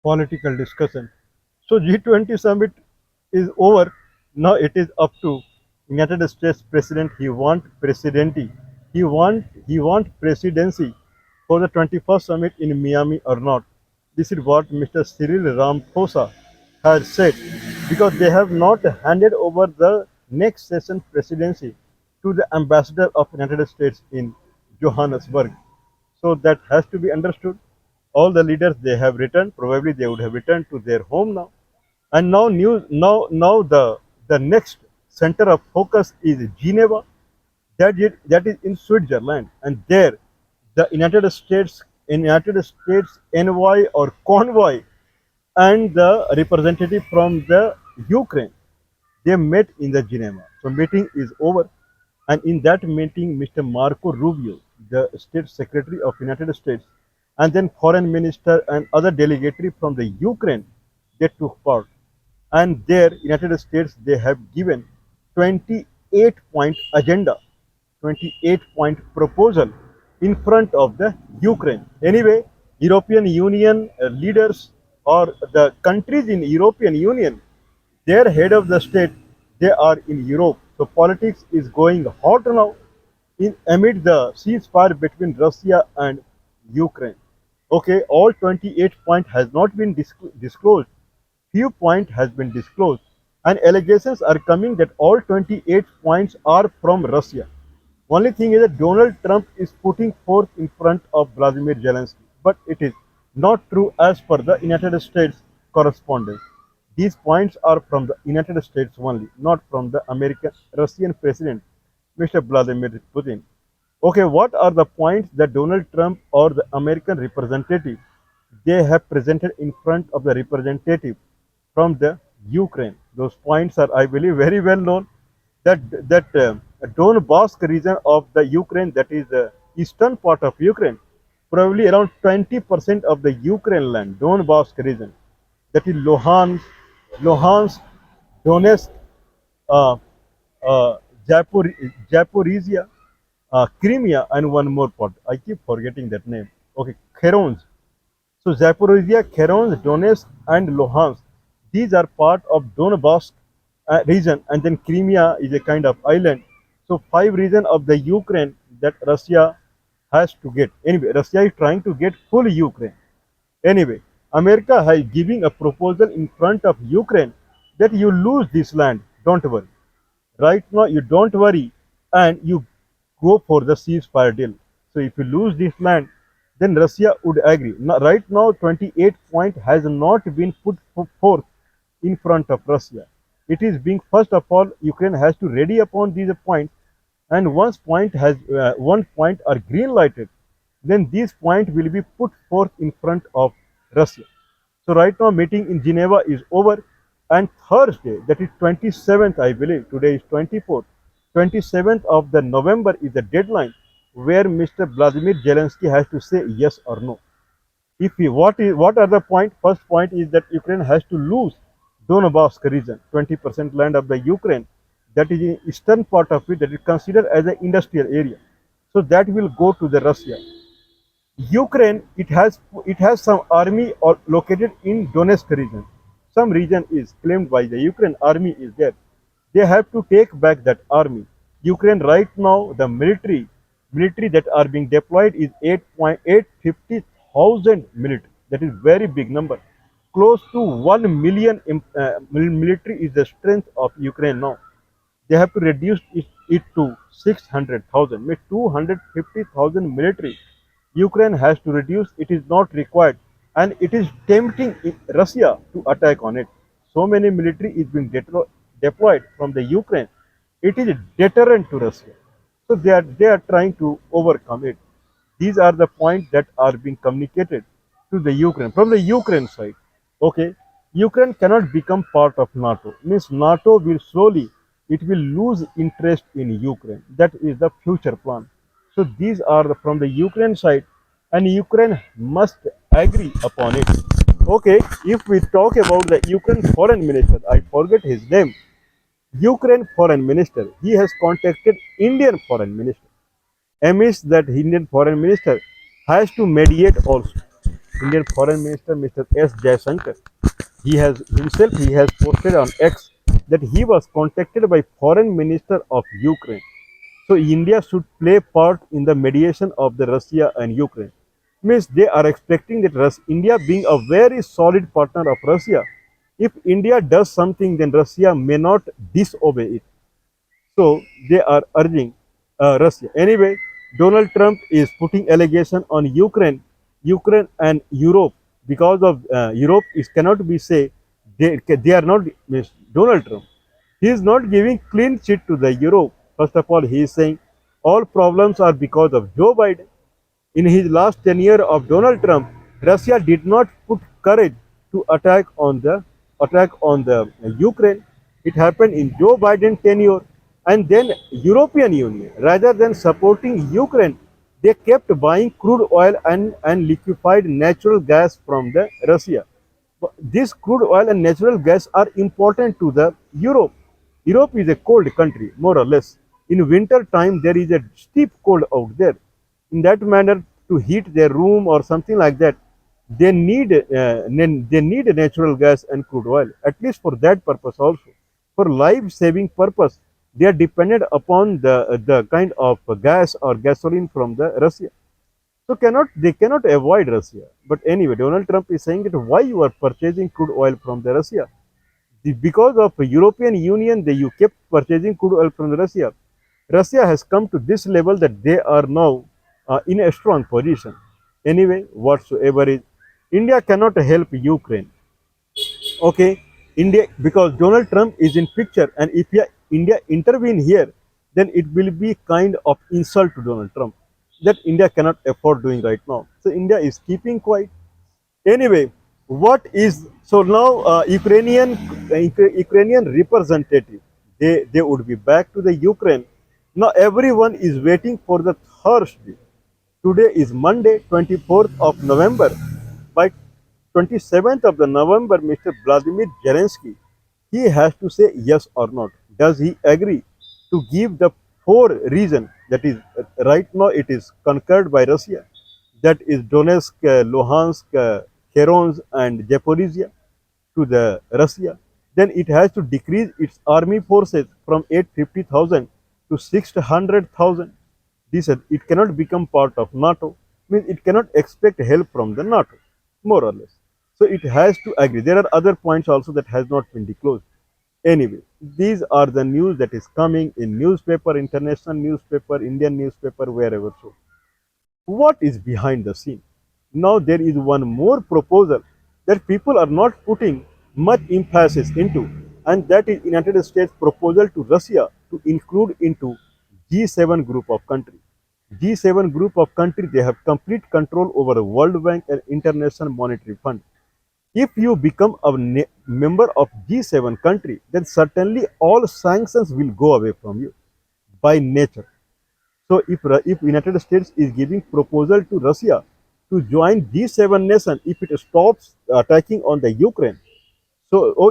political discussion. So G20 summit is over. Now it is up to United States President. He want presidency. He want presidency for the 21st summit in Miami or not. This is what Mr. Cyril Ramaphosa has said because they have not handed over the next session presidency to the ambassador of United States in Johannesburg. So that has to be understood. All the leaders they have returned. Probably they would have returned to their home now. And now the next center of focus is Geneva. That is in Switzerland, and there the United States envoy or convoy and the representative from the Ukraine, they met in the Geneva. So meeting is over, and in that meeting, Mr. Marco Rubio, the State Secretary of United States, and then Foreign Minister and other delegatory from the Ukraine, they took part. And there, United States, they have given 28-point agenda, 28-point proposal in front of the Ukraine. Anyway, European Union leaders or the countries in European Union, their head of the state, they are in Europe. So politics is going hot now in amid the ceasefire between Russia and Ukraine. Okay, all 28 point has not been disclosed. Few point has been disclosed, and allegations are coming that all 28 points are from Russia. Only thing is that Donald Trump is putting forth in front of Vladimir Zelensky, but it is not true as per the United States correspondence. These points are from the United States only, not from the American Russian President, Mr. Vladimir Putin. Okay, what are the points that Donald Trump or the American representative they have presented in front of the representative from the Ukraine? Those points are, I believe, very well known. That Donbass region of the Ukraine, that is the eastern part of Ukraine, probably around 20% of the Ukraine land, Donbass region, that is Luhansk, Donetsk, uh, uh, Zaporizhia, Crimea, and one more part. I keep forgetting that name. Okay, Kherson. So Zaporizhia, Kherson, Donetsk, and Luhansk, these are part of Donbass region, and then Crimea is a kind of island. So five region of the Ukraine that Russia has to get. Anyway, Russia is trying to get full Ukraine. Anyway, America is giving a proposal in front of Ukraine that you lose this land. Don't worry. Right now, you don't worry, and you go for the ceasefire deal. So if you lose this land, then Russia would agree. Now, right now, 28 point has not been put forth in front of Russia. It is being, first of all, Ukraine has to ready upon these points, and once one point are green lighted, then this point will be put forth in front of Russia. So right now meeting in Geneva is over, and Thursday, that is 27th, I believe, today is 24th, 27th of the November is the deadline where Mr. Vladimir Zelensky has to say yes or no. If he, what are the point? First point is that Ukraine has to lose Donbass region, 20% land of the Ukraine, that is in eastern part of it, that is considered as an industrial area. So that will go to the Russia. Ukraine, it has some army or located in Donetsk region. Some region is claimed by the Ukraine army is there. They have to take back that army. Ukraine right now, the military that are being deployed is 8,850,000 military. That is very big number. Close to 1 million military is the strength of Ukraine now. They have to reduce it to 600,000, means 250,000 military. Ukraine has to reduce. It is not required, and it is tempting Russia to attack on it. So many military is being deployed from the Ukraine. It is a deterrent to Russia. So they are trying to overcome it. These are the points that are being communicated to the Ukraine from the Ukraine side. Okay, Ukraine cannot become part of NATO. Means NATO will slowly, it will lose interest in Ukraine. That is the future plan. So these are from the Ukraine side, and Ukraine must agree upon it. Okay, if we talk about the Ukraine foreign minister, I forget his name. Ukraine foreign minister, he has contacted Indian foreign minister. Amidst that Indian foreign minister has to mediate also. Indian Foreign Minister Mr. S. Jaishankar. He has posted on X that he was contacted by Foreign Minister of Ukraine. So India should play part in the mediation of the Russia and Ukraine. Means they are expecting that India being a very solid partner of Russia, if India does something, then Russia may not disobey it. So they are urging Russia. Anyway, Donald Trump is putting allegation on Ukraine and Europe because of Europe is cannot be say they are not means Donald Trump. He is not giving clean sheet to the Europe. First of all, he is saying all problems are because of Joe Biden. In his last tenure of Donald Trump, Russia did not put courage to attack on the Ukraine. It happened in Joe Biden tenure, and then European Union, rather than supporting Ukraine, they kept buying crude oil and liquefied natural gas from the Russia. This crude oil and natural gas are important to the Europe. Europe is a cold country, more or less. In winter time, there is a steep cold out there. In that manner, to heat their room or something like that, they need natural gas and crude oil. At least for that purpose also, for life saving purpose, they are dependent upon the kind of gas or gasoline from the Russia. So they cannot avoid Russia. But anyway, Donald Trump is saying that why you are purchasing crude oil from the Russia? Because of European Union, you kept purchasing crude oil from Russia. Russia has come to this level that they are now in a strong position. Anyway, whatsoever is, India cannot help Ukraine. Okay, India, because Donald Trump is in picture, and if India intervene here, then it will be kind of insult to Donald Trump that India cannot afford doing right now. So India is keeping quiet. Anyway, what is so now Ukrainian representative, they would be back to the Ukraine. Now everyone is waiting for the Thursday. Today is Monday, 24th of November. By 27th of the November, Mr. Vladimir Zelensky, he has to say yes or not. Does he agree to give the four reason that is right now it is conquered by Russia, that is Donetsk, Luhansk, Kherson and Zaporizhia to the Russia. Then it has to decrease its army forces from 850,000 to 600,000. This it cannot become part of NATO. Means it cannot expect help from the NATO, more or less. So it has to agree. There are other points also that has not been disclosed. Anyway, these are the news that is coming in newspaper, international newspaper, Indian newspaper, wherever so. What is behind the scene? Now there is one more proposal that people are not putting much emphasis into, and that is United States proposal to Russia to include into G7 group of countries. G7 group of countries, they have complete control over the World Bank and International Monetary Fund. If you become a member of G7 country, then certainly all sanctions will go away from you by nature. So if United States is giving proposal to Russia to join G7 nation, if it stops attacking on the Ukraine,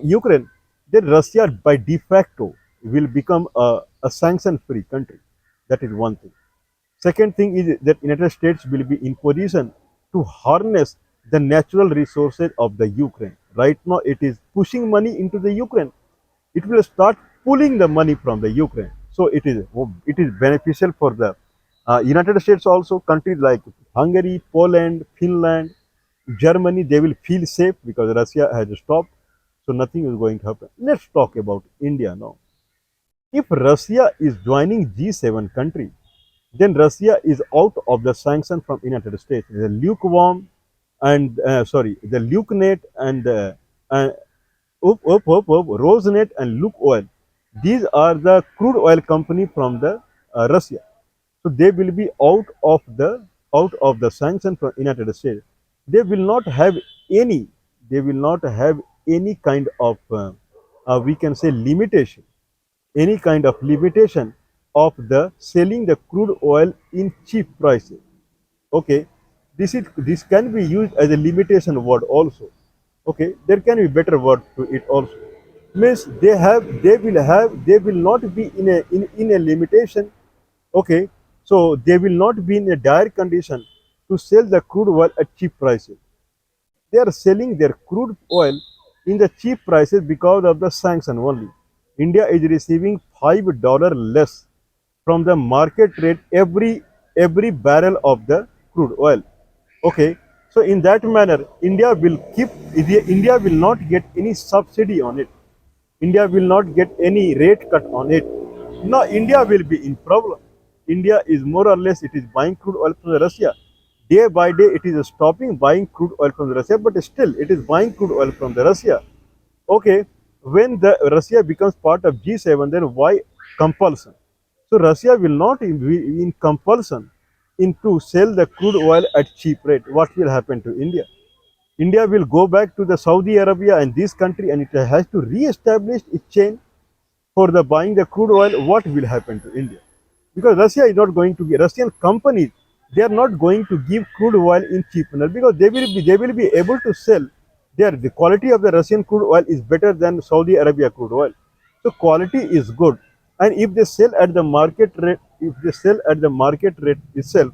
Ukraine, then Russia by de facto will become a sanction-free country. That is one thing. Second thing is that United States will be in position to harness the natural resources of the Ukraine. Right now, it is pushing money into the Ukraine. It will start pulling the money from the Ukraine. So it is beneficial for the United States also. Countries like Hungary, Poland, Finland, Germany, they will feel safe because Russia has stopped. So nothing is going to happen. Let's talk about India now. If Russia is joining G7 country, then Russia is out of the sanction from United States. The lukewarm and the Lukenet and Rosneft and Luke Oil. These are the crude oil company from the Russia. So they will be out of the sanction from United States. They will not have any. They will not have any kind of we can say limitation. Any kind of limitation of the selling the crude oil in cheap prices. Okay, this can be used as a limitation word also. Okay, there can be better word to it also. Means they will not be in a limitation. Okay, so they will not be in a dire condition to sell the crude oil at cheap prices. They are selling their crude oil in the cheap prices because of the sanction only. India is receiving $5 less from the market rate every barrel of the crude oil. Okay, so in that manner, India will not get any subsidy on it. India will not get any rate cut on it. Now India will be in problem. India is more or less it is buying crude oil from Russia. Day by day it is stopping buying crude oil from Russia, but still it is buying crude oil from the Russia. Okay, when the Russia becomes part of G7, then why compulsion? So Russia will not be in compulsion into sell the crude oil at cheap rate. What will happen to India? India will go back to the Saudi Arabia and this country, and it has to re-establish its chain for the buying the crude oil. What will happen to India? Because Russia is not going to be Russian companies. They are not going to give crude oil in cheap manner because they will be able to sell. The quality of the Russian crude oil is better than Saudi Arabia crude oil. So quality is good, and if they sell at the market rate, if they sell at the market rate itself,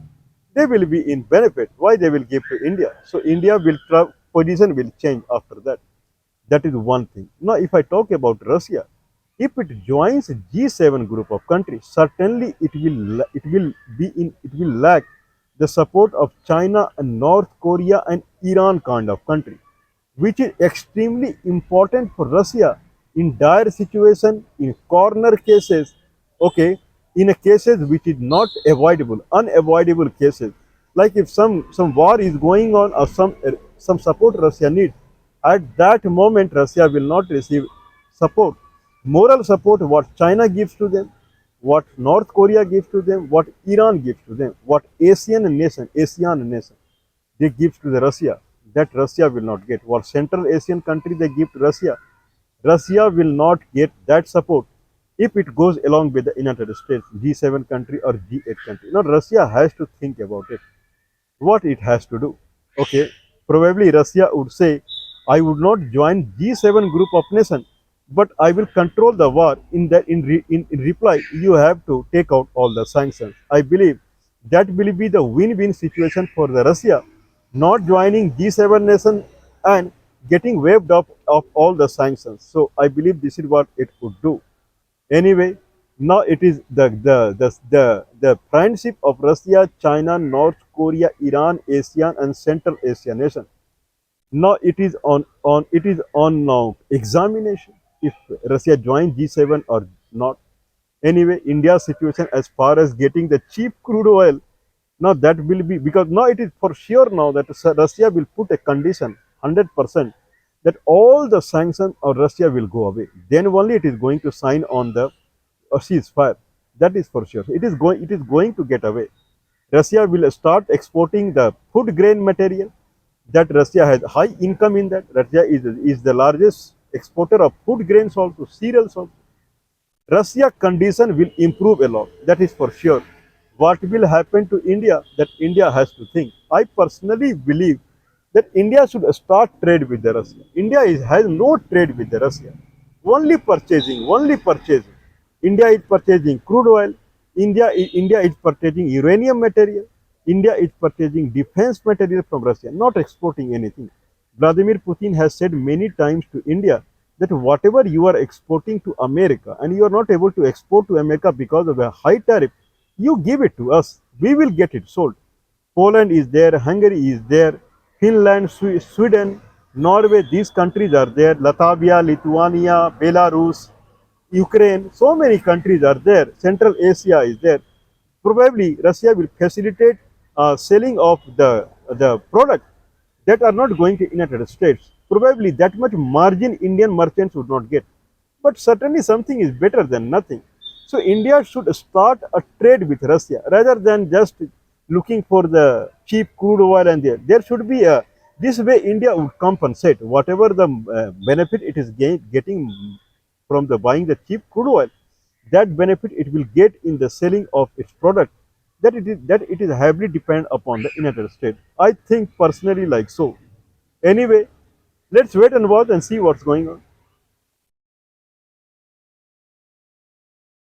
they will be in benefit. Why they will give to India? So India will position will change after that. That is one thing. Now, if I talk about Russia, if it joins G7 group of countries, certainly it will lack the support of China and North Korea and Iran kind of country, which is extremely important for Russia in dire situation, in corner cases, okay, in a cases which is not avoidable, unavoidable cases. Like if some war is going on or some support Russia needs, at that moment Russia will not receive support, moral support what China gives to them, what North Korea gives to them, what Iran gives to them, what ASEAN nation they give to the Russia, that Russia will not get. What Central Asian country they give to Russia, Russia will not get that support if it goes along with the United States, G7 country or G8 country. Now Russia has to think about it, what it has to do. Okay, probably Russia would say, I would not join G7 group of nations, but I will control the war. In reply, you have to take out all the sanctions. I believe that will be the win-win situation for the Russia, not joining G7 nation and getting waived off of all the sanctions. So I believe this is what it would do. Anyway, now it is the friendship of Russia, China, North Korea, Iran, ASEAN, and Central Asia nation. Now it is on now examination if Russia joins G7 or not. Anyway, India's situation as far as getting the cheap crude oil, now that will be, because now it is for sure now that Russia will put a condition 100% that all the sanctions of Russia will go away. Then only it is going to sign on the ceasefire. That is for sure. It is going to get away. Russia will start exporting the food grain material, that Russia has high income in that. Russia is the largest exporter of food grains also, cereals also. Russia condition will improve a lot. That is for sure. What will happen to India? That India has to think. I personally believe that India should start trade with the Russia. Has no trade with the Russia. Only purchasing, only purchasing. India is purchasing crude oil. India is purchasing uranium material. India is purchasing defense material from Russia, not exporting anything. Vladimir Putin has said many times to India that whatever you are exporting to America and you are not able to export to America because of a high tariff, you give it to us. We will get it sold. Poland is there, Hungary is there, Finland, Sweden, Norway, these countries are there, Latvia, Lithuania, Belarus, Ukraine, so many countries are there, Central Asia is there. Probably Russia will facilitate selling of the product that are not going to United States. Probably that much margin Indian merchants would not get. But certainly something is better than nothing. So India should start a trade with Russia rather than just looking for the cheap crude oil, and there should be a, this way India would compensate whatever the benefit it is getting from the buying the cheap crude oil. That benefit it will get in the selling of its product, that it is heavily depend upon the United States. I think personally like so. Anyway, let's wait and watch and see what's going on.